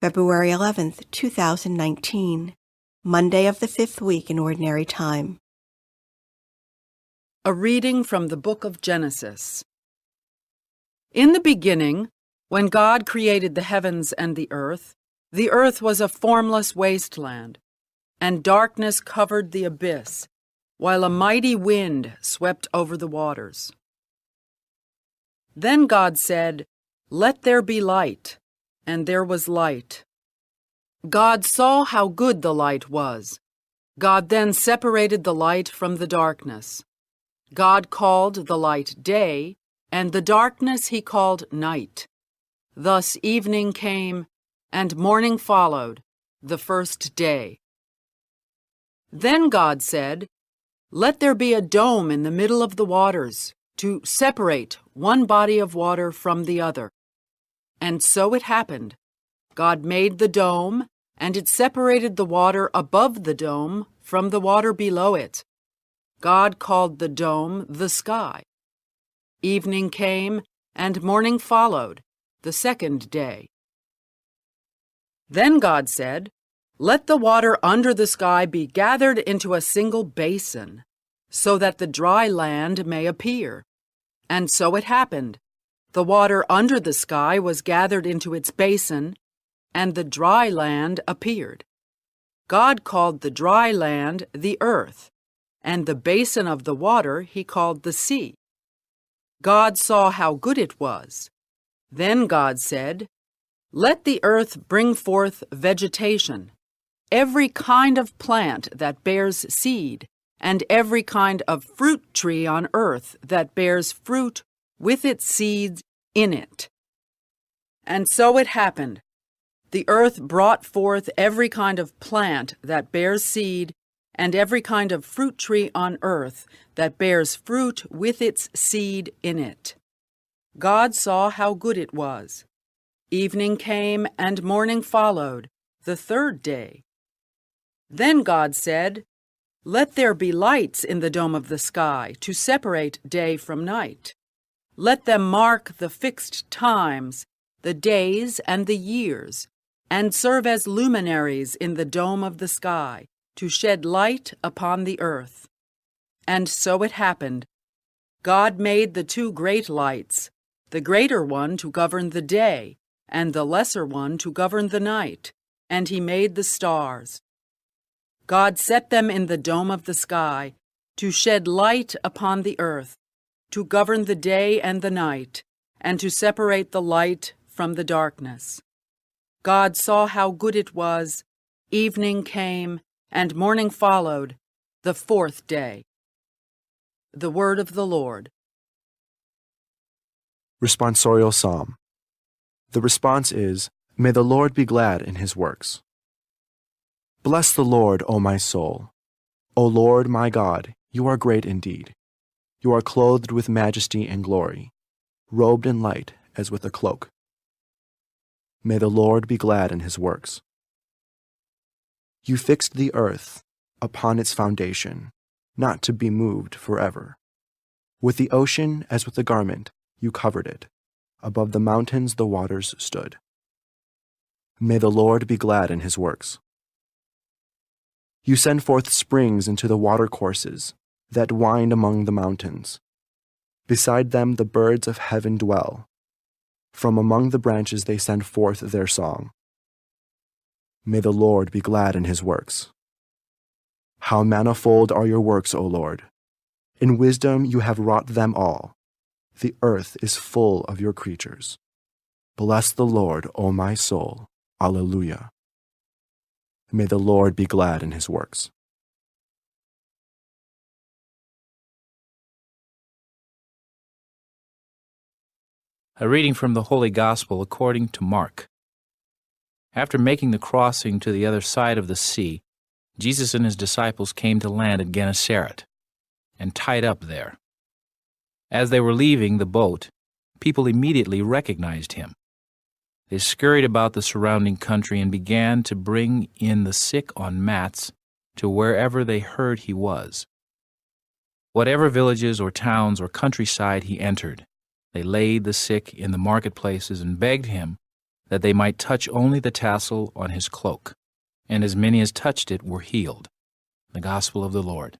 February 11th, 2019, Monday of the 5th week in Ordinary Time. A reading from the book of Genesis. In the beginning, when God created the heavens and the earth was a formless wasteland, and darkness covered the abyss, while a mighty wind swept over the waters. Then God said, "Let there be light," and there was light. God saw how good the light was. God then separated the light from the darkness. God called the light day, and the darkness he called night. Thus evening came, and morning followed, the first day. Then God said, "Let there be a dome in the middle of the waters, to separate one body of water from the other." And so it happened. God made the dome, and it separated the water above the dome from the water below it. God called the dome the sky. Evening came, and morning followed, the second day. Then God said, "Let the water under the sky be gathered into a single basin, so that the dry land may appear." And so it happened. The water under the sky was gathered into its basin, and the dry land appeared. God called the dry land the earth, and the basin of the water he called the sea. God saw how good it was. Then God said, "Let the earth bring forth vegetation, every kind of plant that bears seed, and every kind of fruit tree on earth that bears fruit with its seeds in it." And so it happened. The earth brought forth every kind of plant that bears seed, and every kind of fruit tree on earth that bears fruit with its seed in it. God saw how good it was. Evening came, and morning followed, the third day. Then God said, "Let there be lights in the dome of the sky to separate day from night. Let them mark the fixed times, the days and the years, and serve as luminaries in the dome of the sky, to shed light upon the earth." And so it happened. God made the two great lights, the greater one to govern the day, and the lesser one to govern the night, and he made the stars. God set them in the dome of the sky, to shed light upon the earth, to govern the day and the night, and to separate the light from the darkness. God saw how good it was. Evening came, and morning followed, the fourth day. The word of the Lord. Responsorial Psalm. The response is, "May the Lord be glad in his works." Bless the Lord, O my soul. O Lord my God, you are great indeed. You are clothed with majesty and glory, robed in light as with a cloak. May the Lord be glad in his works. You fixed the earth upon its foundation, not to be moved forever. With the ocean as with a garment, you covered it. Above the mountains the waters stood. May the Lord be glad in his works. You send forth springs into the watercourses that wind among the mountains. Beside them the birds of heaven dwell. From among the branches they send forth their song. May the Lord be glad in his works. How manifold are your works, O Lord! In wisdom you have wrought them all. The earth is full of your creatures. Bless the Lord, O my soul. Alleluia. May the Lord be glad in his works. A reading from the Holy Gospel according to Mark. After making the crossing to the other side of the sea, Jesus and his disciples came to land at Gennesaret and tied up there. As they were leaving the boat, people immediately recognized him. They scurried about the surrounding country and began to bring in the sick on mats to wherever they heard he was. Whatever villages or towns or countryside he entered, they laid the sick in the marketplaces and begged him that they might touch only the tassel on his cloak. And as many as touched it were healed. The Gospel of the Lord.